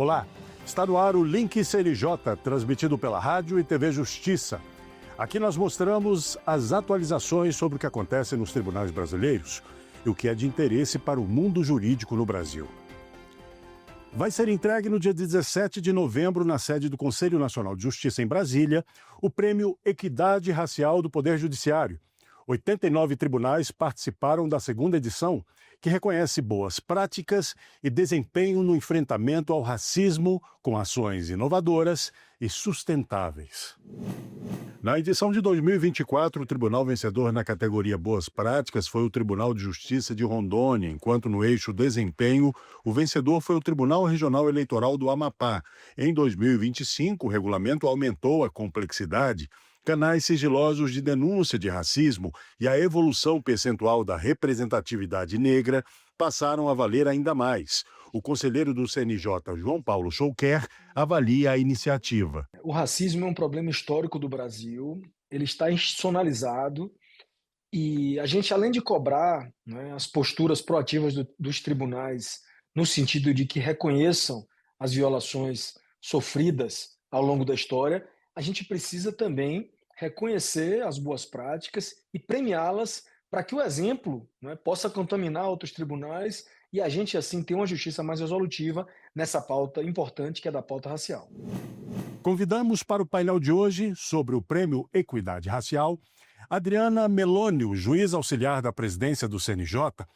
Olá, está no ar o Link CNJ, transmitido pela Rádio e TV Justiça. Aqui nós mostramos as atualizações sobre o que acontece nos tribunais brasileiros e o que é de interesse para o mundo jurídico no Brasil. Vai ser entregue no dia 17 de novembro, na sede do Conselho Nacional de Justiça em Brasília, o Prêmio Equidade Racial do Poder Judiciário. 89 tribunais participaram da segunda edição, que reconhece boas práticas e desempenho no enfrentamento ao racismo com ações inovadoras e sustentáveis. Na edição de 2024, o tribunal vencedor na categoria Boas Práticas foi o Tribunal de Justiça de Rondônia, enquanto no eixo Desempenho, o vencedor foi o Tribunal Regional Eleitoral do Amapá. Em 2025, o regulamento aumentou a complexidade, canais sigilosos de denúncia de racismo e a evolução percentual da representatividade negra passaram a valer ainda mais. O conselheiro do CNJ, João Paulo Chouquer, avalia a iniciativa. O racismo é um problema histórico do Brasil, ele está institucionalizado e a gente, além de cobrar, né, as posturas proativas dos tribunais no sentido de que reconheçam as violações sofridas ao longo da história, a gente precisa também reconhecer as boas práticas e premiá-las para que o exemplo, né, possa contaminar outros tribunais e a gente, assim, ter uma justiça mais resolutiva nessa pauta importante que é da pauta racial. Convidamos para o painel de hoje, sobre o Prêmio Equidade Racial, Adriana Melônio, juiz auxiliar da presidência do CNJ,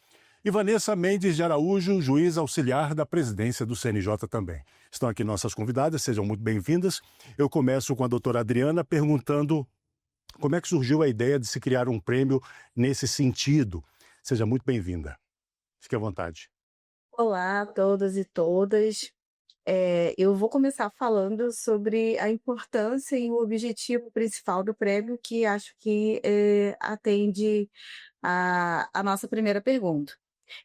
e Vanessa Mendes de Araújo, juiz auxiliar da presidência do CNJ também. Estão aqui nossas convidadas, sejam muito bem-vindas. Eu começo com a doutora Adriana perguntando como é que surgiu a ideia de se criar um prêmio nesse sentido. Seja muito bem-vinda. Fique à vontade. Olá a todas e todas. Eu vou começar falando sobre a importância e o objetivo principal do prêmio, que acho que atende a nossa primeira pergunta.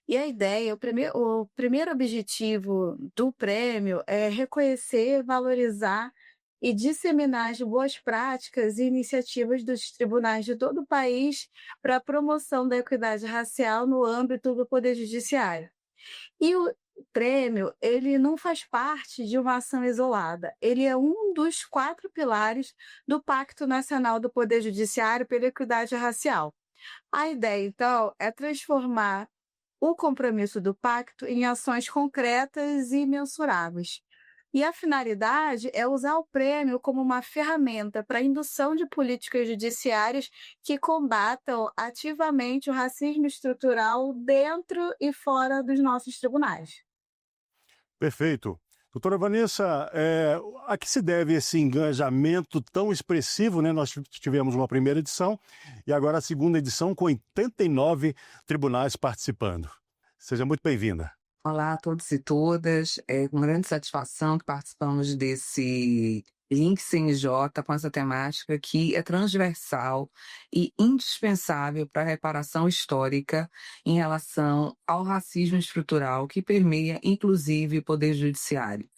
E a ideia, o primeiro objetivo do prêmio é reconhecer, valorizar e disseminar as boas práticas e iniciativas dos tribunais de todo o país para a promoção da equidade racial no âmbito do Poder Judiciário. E o prêmio, ele não faz parte de uma ação isolada, ele é um dos 4 pilares do Pacto Nacional do Poder Judiciário pela Equidade Racial. A ideia, então, é transformar o compromisso do pacto em ações concretas e mensuráveis. E a finalidade é usar o prêmio como uma ferramenta para a indução de políticas judiciárias que combatam ativamente o racismo estrutural dentro e fora dos nossos tribunais. Perfeito. Doutora Vanessa, a que se deve esse engajamento tão expressivo, né? Nós tivemos uma primeira edição e agora a segunda edição com 89 tribunais participando. Seja muito bem-vinda. Olá a todos e todas, é com grande satisfação que participamos desse Link CNJ com essa temática que é transversal e indispensável para a reparação histórica em relação ao racismo estrutural que permeia, inclusive, o Poder Judiciário.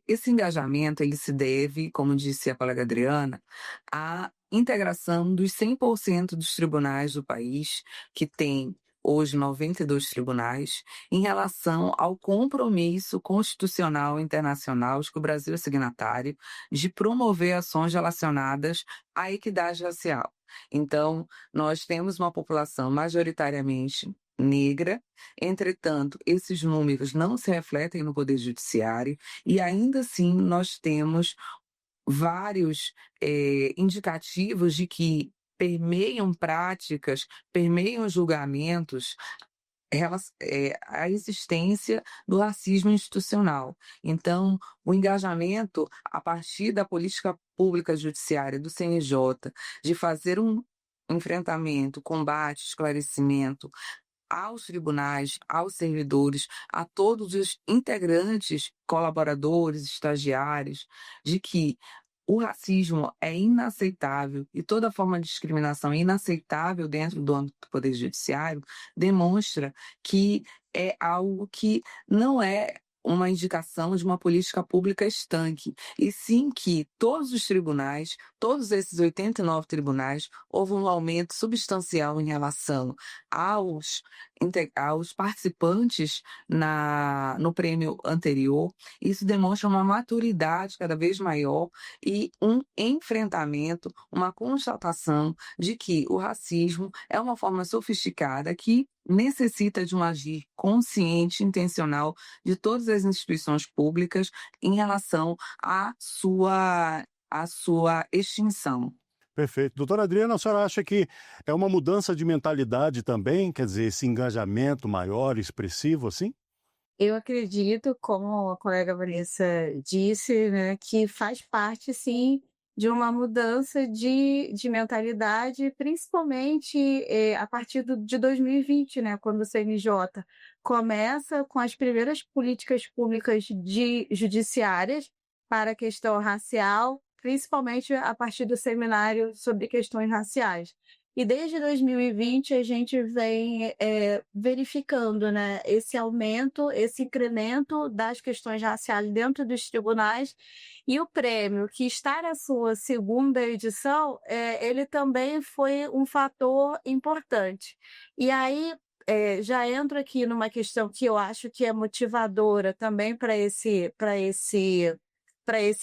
Esse engajamento ele se deve, como disse a colega Adriana, à integração dos 100% dos tribunais do país, que tem hoje 92 tribunais, em relação ao compromisso constitucional internacional de que o Brasil é signatário de promover ações relacionadas à equidade racial. Então, nós temos uma população majoritariamente negra, entretanto, esses números não se refletem no Poder Judiciário e ainda assim nós temos vários indicativos de que permeiam práticas, permeiam julgamentos, a existência do racismo institucional. Então, o engajamento a partir da política pública judiciária do CNJ, de fazer um enfrentamento, combate, esclarecimento aos tribunais, aos servidores, a todos os integrantes, colaboradores, estagiários, de que o racismo é inaceitável e toda forma de discriminação é inaceitável dentro do âmbito do Poder Judiciário, demonstra que é algo que não é uma indicação de uma política pública estanque, e sim que todos os tribunais, todos esses 89 tribunais, houve um aumento substancial em relação aos aos participantes no prêmio anterior. Isso demonstra uma maturidade cada vez maior e um enfrentamento, uma constatação de que o racismo é uma forma sofisticada que necessita de um agir consciente, intencional de todas as instituições públicas em relação à sua extinção. Perfeito. Doutora Adriana, a senhora acha que é uma mudança de mentalidade também? Quer dizer, esse engajamento maior, expressivo, assim? Eu acredito, como a colega Vanessa disse, né, que faz parte, sim, de uma mudança de mentalidade, principalmente a partir de 2020, né, quando o CNJ começa com as primeiras políticas públicas judiciárias para a questão racial, principalmente a partir do seminário sobre questões raciais. E desde 2020 a gente vem verificando, né, esse aumento, esse incremento das questões raciais dentro dos tribunais, e o prêmio, que está na sua segunda edição, ele também foi um fator importante. E aí já entro aqui numa questão que eu acho que é motivadora também para esse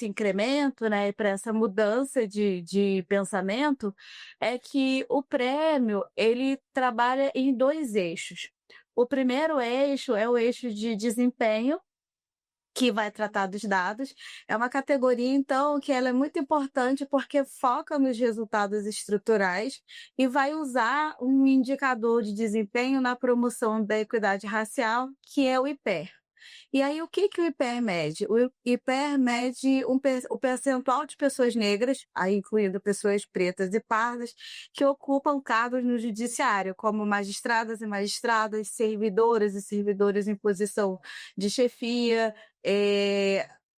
incremento, né, e para essa mudança de pensamento, é que o prêmio ele trabalha em 2 eixos. O primeiro eixo é o eixo de desempenho, que vai tratar dos dados. É uma categoria, então, que ela é muito importante porque foca nos resultados estruturais e vai usar um indicador de desempenho na promoção da equidade racial, que é o IPER. E aí, o que o IPER mede? O IPER mede o percentual de pessoas negras, aí incluindo pessoas pretas e pardas, que ocupam cargos no judiciário, como magistradas e magistradas, servidoras e servidores em posição de chefia,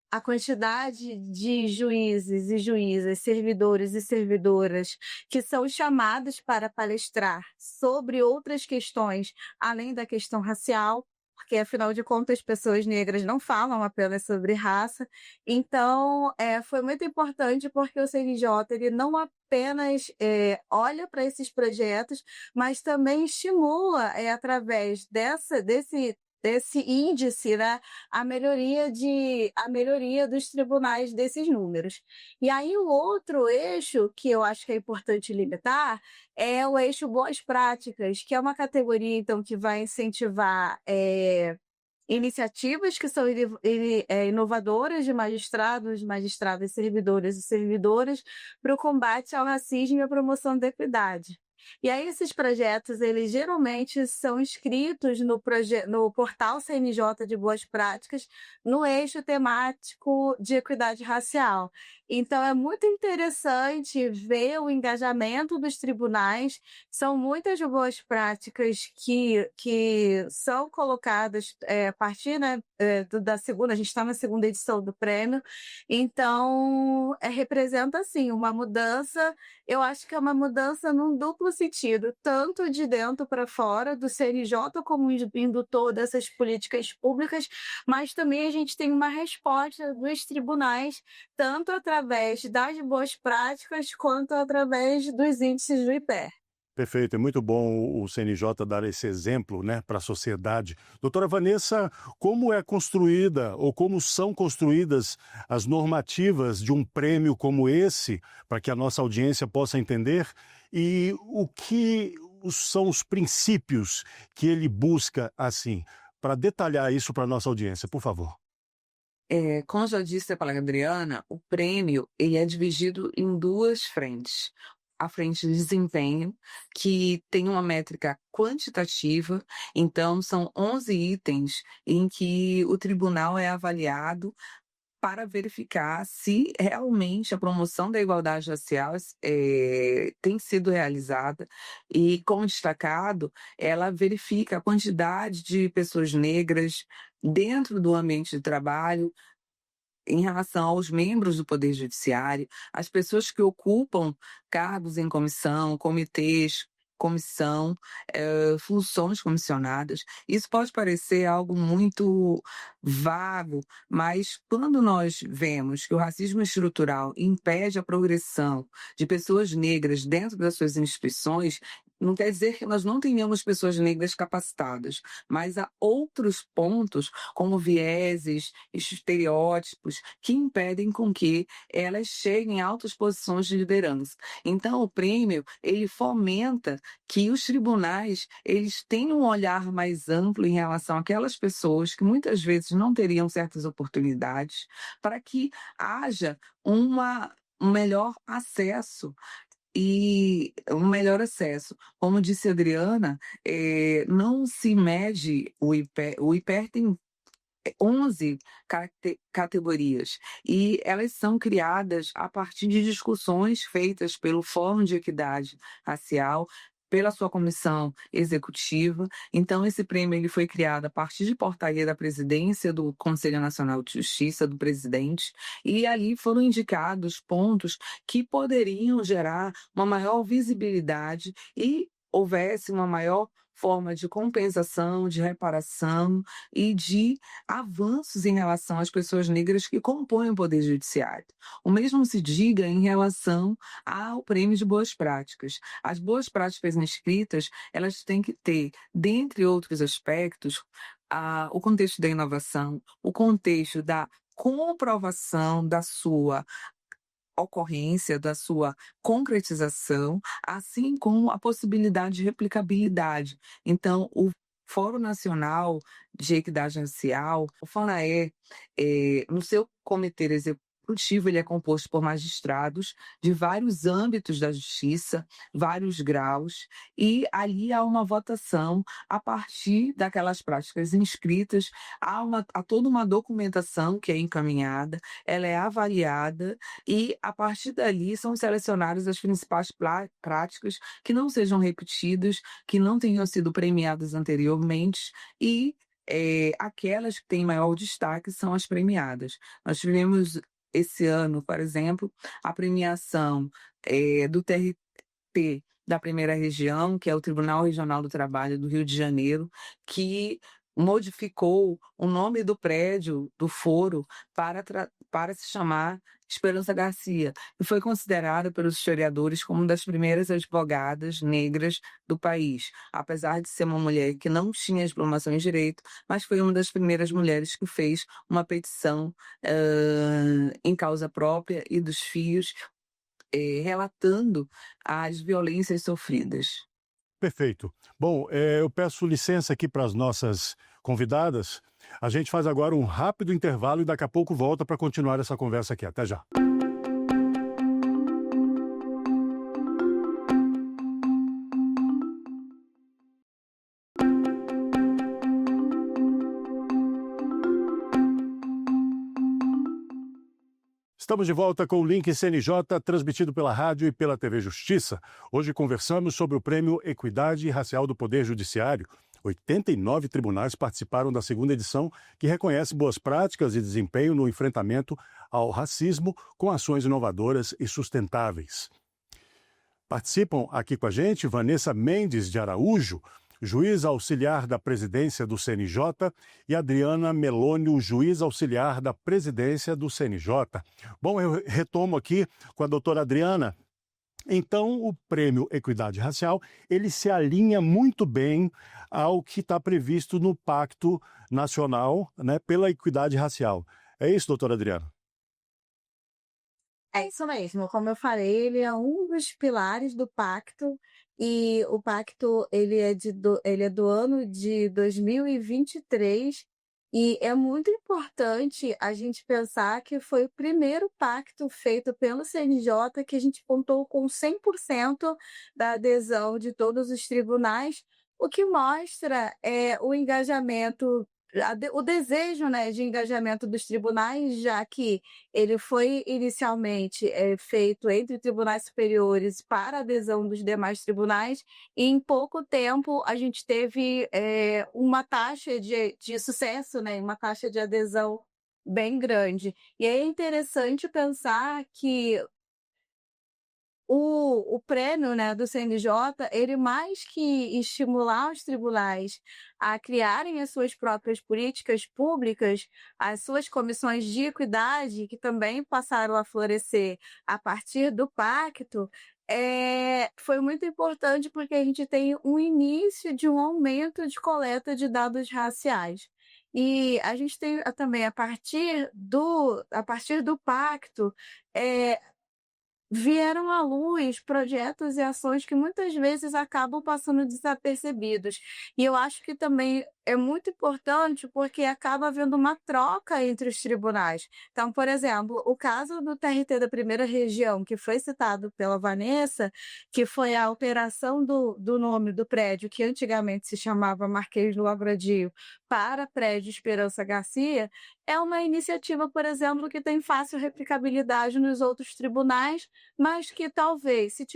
a quantidade de juízes e juízas, servidores e servidoras que são chamados para palestrar sobre outras questões, além da questão racial, porque, afinal de contas, pessoas negras não falam apenas sobre raça. Então, foi muito importante porque o CNJ ele não apenas olha para esses projetos, mas também estimula, através desse índice, né, a melhoria dos tribunais desses números. E aí o outro eixo que eu acho que é importante limitar é o eixo boas práticas, que é uma categoria, então, que vai incentivar iniciativas que são inovadoras de magistrados, magistradas, servidores e servidoras para o combate ao racismo e a promoção da equidade. E aí esses projetos, eles geralmente são inscritos no portal CNJ de Boas Práticas, no eixo temático de equidade racial. Então é muito interessante ver o engajamento dos tribunais, são muitas boas práticas que são colocadas a partir, né, da segunda, a gente está na segunda edição do prêmio, então representa, assim, uma mudança. Eu acho que é uma mudança num duplo sentido, tanto de dentro para fora, do CNJ como indutor dessas políticas públicas, mas também a gente tem uma resposta dos tribunais, tanto através das boas práticas, quanto através dos índices do IPER. Perfeito, é muito bom o CNJ dar esse exemplo, né, para a sociedade. Doutora Vanessa, como é construída ou como são construídas as normativas de um prêmio como esse, para que a nossa audiência possa entender, e o que são os princípios que ele busca, assim, para detalhar isso para a nossa audiência, por favor. Como já disse a colega Adriana, o prêmio ele é dividido em 2 frentes. A frente de desempenho, que tem uma métrica quantitativa, então são 11 itens em que o tribunal é avaliado para verificar se realmente a promoção da igualdade racial tem sido realizada. E, como destacado, ela verifica a quantidade de pessoas negras dentro do ambiente de trabalho, em relação aos membros do Poder Judiciário, as pessoas que ocupam cargos em comissão, comitês, comissão, funções comissionadas. Isso pode parecer algo muito vago, mas quando nós vemos que o racismo estrutural impede a progressão de pessoas negras dentro das suas instituições, Não quer dizer que nós não tenhamos pessoas negras capacitadas, mas há outros pontos, como vieses, estereótipos, que impedem com que elas cheguem a altas posições de liderança. Então, o prêmio, ele fomenta que os tribunais, eles tenham um olhar mais amplo em relação àquelas pessoas que muitas vezes não teriam certas oportunidades, para que haja um melhor acesso e um melhor acesso. Como disse a Adriana, não se mede o IPER tem 11 categorias e elas são criadas a partir de discussões feitas pelo Fórum de Equidade Racial, pela sua comissão executiva. Então, esse prêmio ele foi criado a partir de portaria da presidência do Conselho Nacional de Justiça, do presidente, e ali foram indicados pontos que poderiam gerar uma maior visibilidade e houvesse uma maior forma de compensação, de reparação e de avanços em relação às pessoas negras que compõem o Poder Judiciário. O mesmo se diga em relação ao prêmio de boas práticas. As boas práticas inscritas, elas têm que ter, dentre outros aspectos, o contexto da inovação, o contexto da comprovação da sua ocorrência, da sua concretização, assim como a possibilidade de replicabilidade. Então, o Fórum Nacional de Equidade Racial, o FONAE, no seu comitê executivo, ele é composto por magistrados de vários âmbitos da justiça, vários graus, e ali há uma votação a partir daquelas práticas inscritas, há toda uma documentação que é encaminhada, ela é avaliada e, a partir dali, são selecionadas as principais práticas que não sejam repetidas, que não tenham sido premiadas anteriormente e aquelas que têm maior destaque são as premiadas. Nós tivemos esse ano, por exemplo, a premiação do TRT da Primeira Região, que é o Tribunal Regional do Trabalho do Rio de Janeiro, que modificou o nome do prédio, do foro, para se chamar Esperança Garcia, e foi considerada pelos historiadores como uma das primeiras advogadas negras do país, apesar de ser uma mulher que não tinha diplomação em direito, mas foi uma das primeiras mulheres que fez uma petição em causa própria e dos filhos, relatando as violências sofridas. Perfeito. Bom, eu peço licença aqui para as nossas convidadas. A gente faz agora um rápido intervalo e daqui a pouco volta para continuar essa conversa aqui. Até já. Estamos de volta com o Link CNJ, transmitido pela rádio e pela TV Justiça. Hoje conversamos sobre o Prêmio Equidade Racial do Poder Judiciário. 89 tribunais participaram da segunda edição, que reconhece boas práticas e desempenho no enfrentamento ao racismo com ações inovadoras e sustentáveis. Participam aqui com a gente Vanessa Mendes de Araújo, juiz auxiliar da presidência do CNJ, e Adriana Melônio, juiz auxiliar da presidência do CNJ. Bom, eu retomo aqui com a doutora Adriana. Então, o Prêmio Equidade Racial, ele se alinha muito bem ao que está previsto no Pacto Nacional, né, pela Equidade Racial. É isso, doutora Adriana? É isso mesmo, como eu falei, ele é um dos pilares do pacto, e o pacto ele é do ano de 2023, e é muito importante a gente pensar que foi o primeiro pacto feito pelo CNJ que a gente contou com 100% da adesão de todos os tribunais, o que mostra o engajamento, o desejo, né, de engajamento dos tribunais, já que ele foi inicialmente feito entre tribunais superiores para adesão dos demais tribunais, e em pouco tempo a gente teve uma taxa de sucesso, né, uma taxa de adesão bem grande. E é interessante pensar que o prêmio, né, do CNJ, ele mais que estimular os tribunais a criarem as suas próprias políticas públicas, as suas comissões de equidade, que também passaram a florescer a partir do pacto, foi muito importante porque a gente tem um início de um aumento de coleta de dados raciais. E a gente tem também, a partir do pacto, eh, vieram à luz projetos e ações que muitas vezes acabam passando desapercebidos. E eu acho que também é muito importante, porque acaba havendo uma troca entre os tribunais. Então, por exemplo, o caso do TRT da Primeira Região, que foi citado pela Vanessa, que foi a alteração do nome do prédio, que antigamente se chamava Marquês do Lavradio, para Prédio Esperança Garcia, é uma iniciativa, por exemplo, que tem fácil replicabilidade nos outros tribunais, mas que talvez, se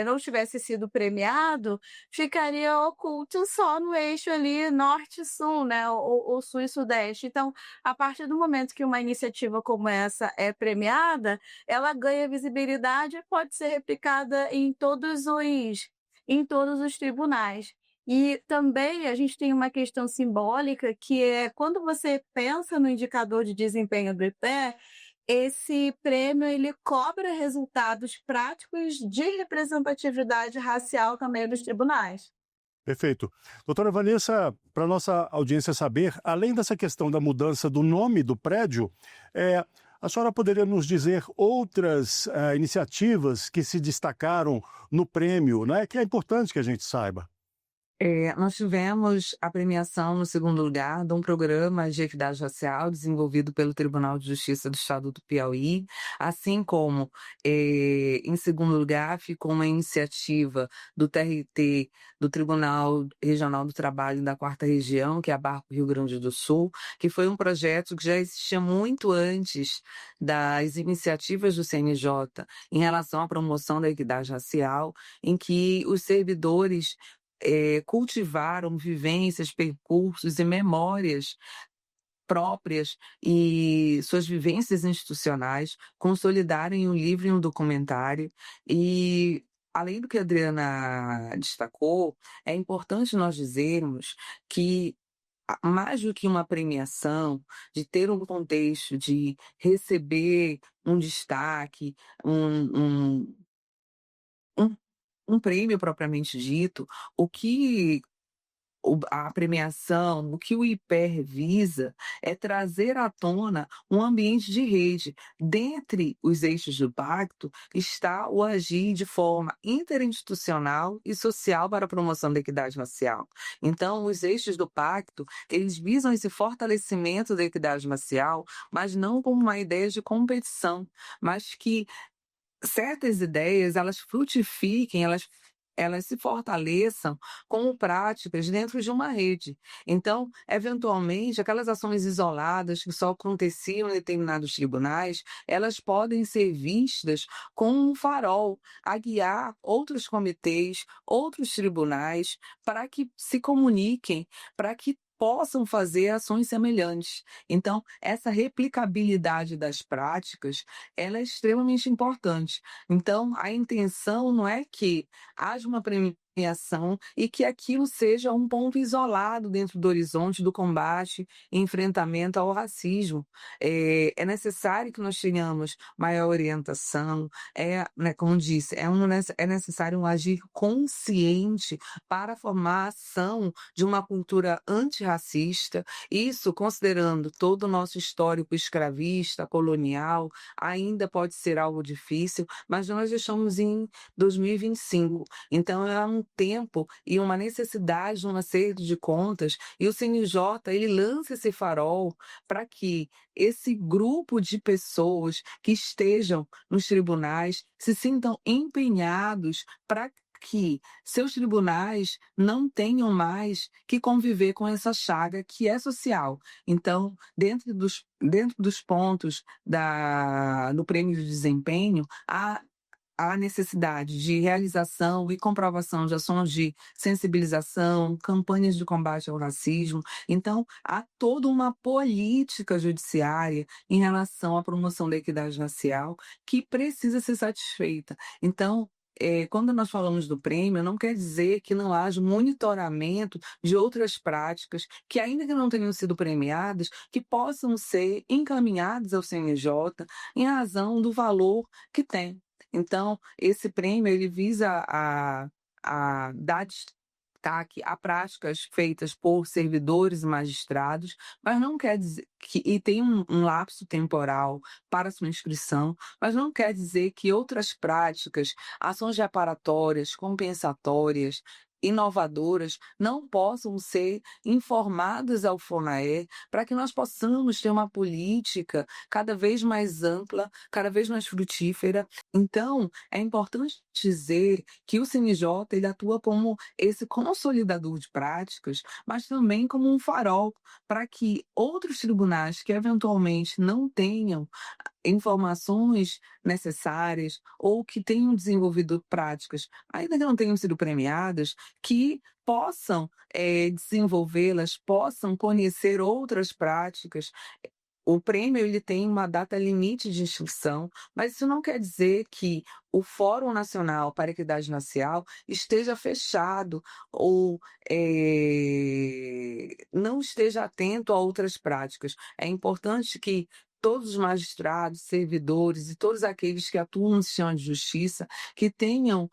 não tivesse sido premiado, ficaria oculto só no eixo ali norte-sul, né, ou sul e sudeste. Então, a partir do momento que uma iniciativa como essa é premiada, ela ganha visibilidade e pode ser replicada em todos os tribunais. E também a gente tem uma questão simbólica, que é quando você pensa no indicador de desempenho do IPE, esse prêmio ele cobra resultados práticos de representatividade racial também dos tribunais. Perfeito. Doutora Vanessa, para nossa audiência saber, além dessa questão da mudança do nome do prédio, a senhora poderia nos dizer outras iniciativas que se destacaram no prêmio, né? Que é importante que a gente saiba. Nós tivemos a premiação, no segundo lugar, de um programa de equidade racial desenvolvido pelo Tribunal de Justiça do Estado do Piauí, assim como, em segundo lugar, ficou uma iniciativa do TRT, do Tribunal Regional do Trabalho da Quarta Região, que é a Barco Rio Grande do Sul, que foi um projeto que já existia muito antes das iniciativas do CNJ em relação à promoção da equidade racial, em que os servidores cultivaram vivências, percursos e memórias próprias e suas vivências institucionais, consolidaram em um livro e um documentário. E, além do que a Adriana destacou, é importante nós dizermos que, mais do que uma premiação, de ter um contexto de receber um destaque, um um prêmio propriamente dito, o que a premiação, o que o IPER visa é trazer à tona um ambiente de rede. Dentre os eixos do pacto está o agir de forma interinstitucional e social para a promoção da equidade racial. Então, os eixos do pacto, eles visam esse fortalecimento da equidade racial, mas não como uma ideia de competição, mas que certas ideias elas frutifiquem, elas se fortaleçam como práticas dentro de uma rede. Então, eventualmente, aquelas ações isoladas que só aconteciam em determinados tribunais, elas podem ser vistas como um farol a guiar outros comitês, outros tribunais, para que se comuniquem, para que possam fazer ações semelhantes. Então, essa replicabilidade das práticas, ela é extremamente importante. Então, a intenção não é que haja uma premiação e que aquilo seja um ponto isolado dentro do horizonte do combate e enfrentamento ao racismo. É necessário que nós tenhamos maior orientação, né, como disse, é necessário um agir consciente para a formação de uma cultura antirracista, isso considerando todo o nosso histórico escravista, colonial, ainda pode ser algo difícil, mas nós estamos em 2025, então é um tempo e uma necessidade de uma acerto de contas, e o CNJ ele lança esse farol para que esse grupo de pessoas que estejam nos tribunais se sintam empenhados para que seus tribunais não tenham mais que conviver com essa chaga que é social. Então, dentro dos pontos do prêmio de desempenho, há necessidade de realização e comprovação de ações de sensibilização, campanhas de combate ao racismo. Então, há toda uma política judiciária em relação à promoção da equidade racial que precisa ser satisfeita. Então, quando nós falamos do prêmio, não quer dizer que não haja monitoramento de outras práticas que, ainda que não tenham sido premiadas, que possam ser encaminhadas ao CNJ em razão do valor que tem. Então, esse prêmio ele visa a dar destaque a práticas feitas por servidores e magistrados, mas não quer dizer que e tem um lapso temporal para sua inscrição, mas não quer dizer que outras práticas, ações reparatórias, compensatórias, inovadoras, não possam ser informadas ao FONAE, para que nós possamos ter uma política cada vez mais ampla, cada vez mais frutífera. Então, é importante dizer que o CNJ ele atua como esse consolidador de práticas, mas também como um farol para que outros tribunais que eventualmente não tenham informações necessárias ou que tenham desenvolvido práticas, ainda que não tenham sido premiadas, que possam desenvolvê-las, possam conhecer outras práticas. O prêmio ele tem uma data limite de inscrição, mas isso não quer dizer que o Fórum Nacional para a Equidade Racial esteja fechado ou não esteja atento a outras práticas. É importante que todos os magistrados, servidores e todos aqueles que atuam no sistema de justiça, que tenham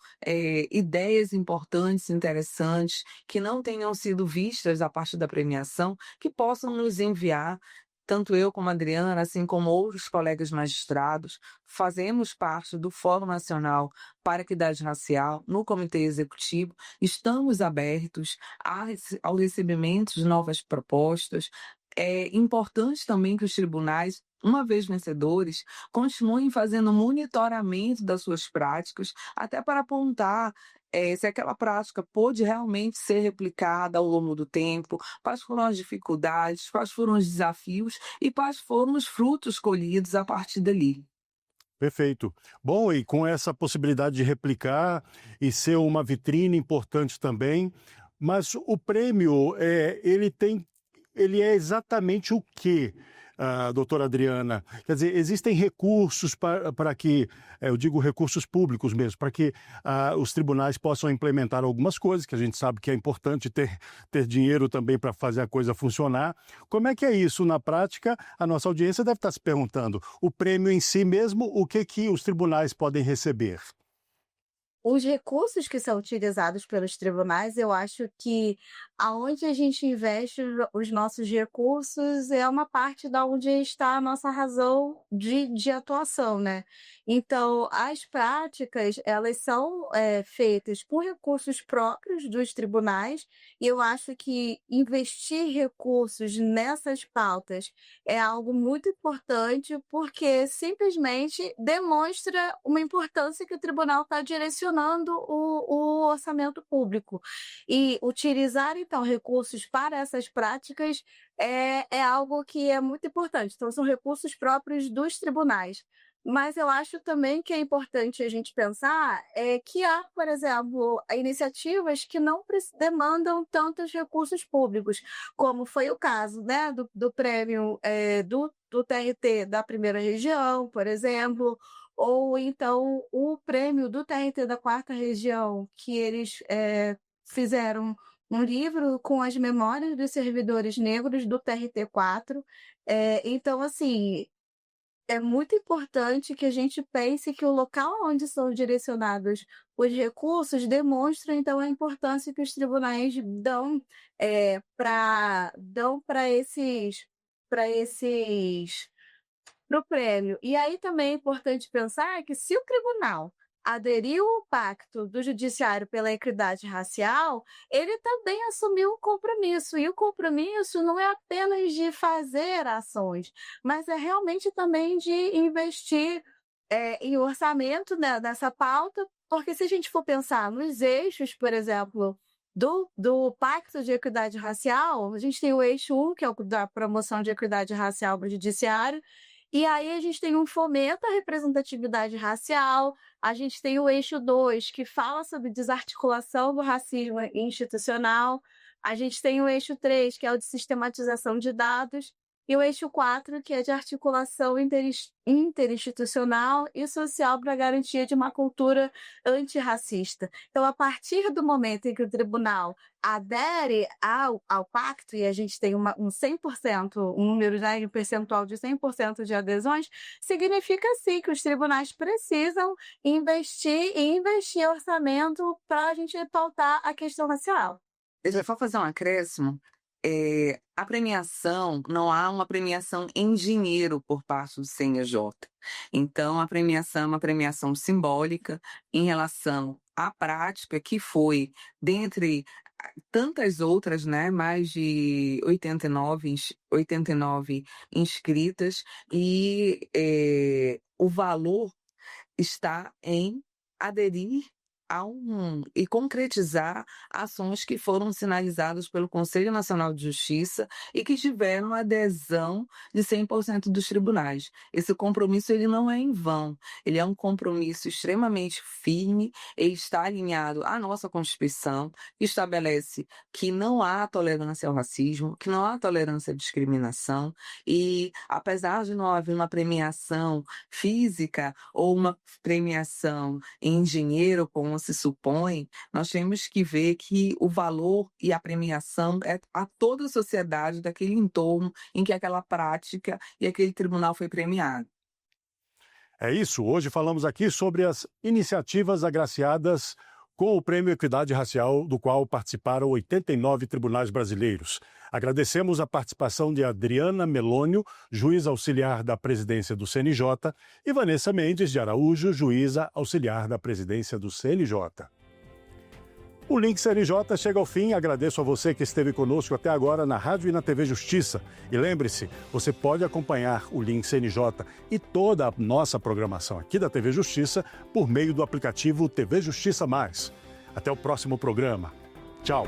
ideias importantes, interessantes, que não tenham sido vistas a partir da premiação, que possam nos enviar. Tanto eu como a Adriana, assim como outros colegas magistrados, fazemos parte do Fórum Nacional para a Equidade Racial, no Comitê Executivo, estamos abertos ao recebimento de novas propostas. É importante também que os tribunais, uma vez vencedores, continuem fazendo monitoramento das suas práticas, até para apontar se aquela prática pôde realmente ser replicada ao longo do tempo, quais foram as dificuldades, quais foram os desafios e quais foram os frutos colhidos a partir dali. Perfeito. Bom, e com essa possibilidade de replicar e ser uma vitrine importante também, mas o prêmio, ele é exatamente o quê, doutora Adriana? Quer dizer, existem recursos para que, eu digo recursos públicos mesmo, para que os tribunais possam implementar algumas coisas, que a gente sabe que é importante ter dinheiro também para fazer a coisa funcionar. Como é que é isso na prática? A nossa audiência deve estar se perguntando, o prêmio em si mesmo, o que os tribunais podem receber? Os recursos que são utilizados pelos tribunais, eu acho que aonde a gente investe os nossos recursos é uma parte da onde está a nossa razão de atuação, né? Então, as práticas, elas são feitas por recursos próprios dos tribunais, e eu acho que investir recursos nessas pautas é algo muito importante, porque simplesmente demonstra uma importância que o tribunal está direcionando o orçamento público. E utilizar, então, recursos para essas práticas é algo que é muito importante. Então, são recursos próprios dos tribunais. Mas eu acho também que é importante a gente pensar que há, por exemplo, iniciativas que não demandam tantos recursos públicos, como foi o caso, né, do prêmio do TRT da primeira região, por exemplo, ou então o prêmio do TRT da quarta região, que eles fizeram um livro com as memórias dos servidores negros do TRT4. Então, assim, é muito importante que a gente pense que o local onde são direcionados os recursos demonstra, então, a importância que os tribunais dão para o prêmio. E aí também é importante pensar que se o tribunal aderiu ao pacto do judiciário pela equidade racial, ele também assumiu um compromisso, e o compromisso não é apenas de fazer ações, mas é realmente também de investir em orçamento, né, nessa pauta, porque se a gente for pensar nos eixos, por exemplo, do Pacto de Equidade Racial, a gente tem o eixo 1, que é o da promoção de equidade racial no judiciário, e aí a gente tem um fomento à representatividade racial, a gente tem o eixo 2, que fala sobre desarticulação do racismo institucional, a gente tem o eixo 3, que é o de sistematização de dados, e o eixo 4, que é de articulação interinstitucional e social para a garantia de uma cultura antirracista. Então, a partir do momento em que o tribunal adere ao pacto, e a gente tem um 100%, um número, né, um percentual de 100% de adesões, significa sim que os tribunais precisam investir orçamento para a gente pautar a questão racial. Deixa eu só fazer um acréscimo. A premiação, não há uma premiação em dinheiro por parte do CNJ. Então, a premiação é uma premiação simbólica em relação à prática que foi, dentre tantas outras, né, mais de 89 inscritas, e o valor está em aderir e concretizar ações que foram sinalizadas pelo Conselho Nacional de Justiça e que tiveram adesão de 100% dos tribunais. Esse compromisso ele não é em vão, ele é um compromisso extremamente firme e está alinhado à nossa Constituição, que estabelece que não há tolerância ao racismo, que não há tolerância à discriminação, e apesar de não haver uma premiação física ou uma premiação em dinheiro, como se supõe, nós temos que ver que o valor e a premiação é a toda a sociedade daquele entorno em que aquela prática e aquele tribunal foi premiado. É isso, hoje falamos aqui sobre as iniciativas agraciadas com o Prêmio Equidade Racial, do qual participaram 89 tribunais brasileiros. Agradecemos a participação de Adriana Melônio, juíza auxiliar da presidência do CNJ, e Vanessa Mendes de Araújo, juíza auxiliar da presidência do CNJ. O Link CNJ chega ao fim. Agradeço a você que esteve conosco até agora na Rádio e na TV Justiça. E lembre-se, você pode acompanhar o Link CNJ e toda a nossa programação aqui da TV Justiça por meio do aplicativo TV Justiça Mais. Até o próximo programa. Tchau.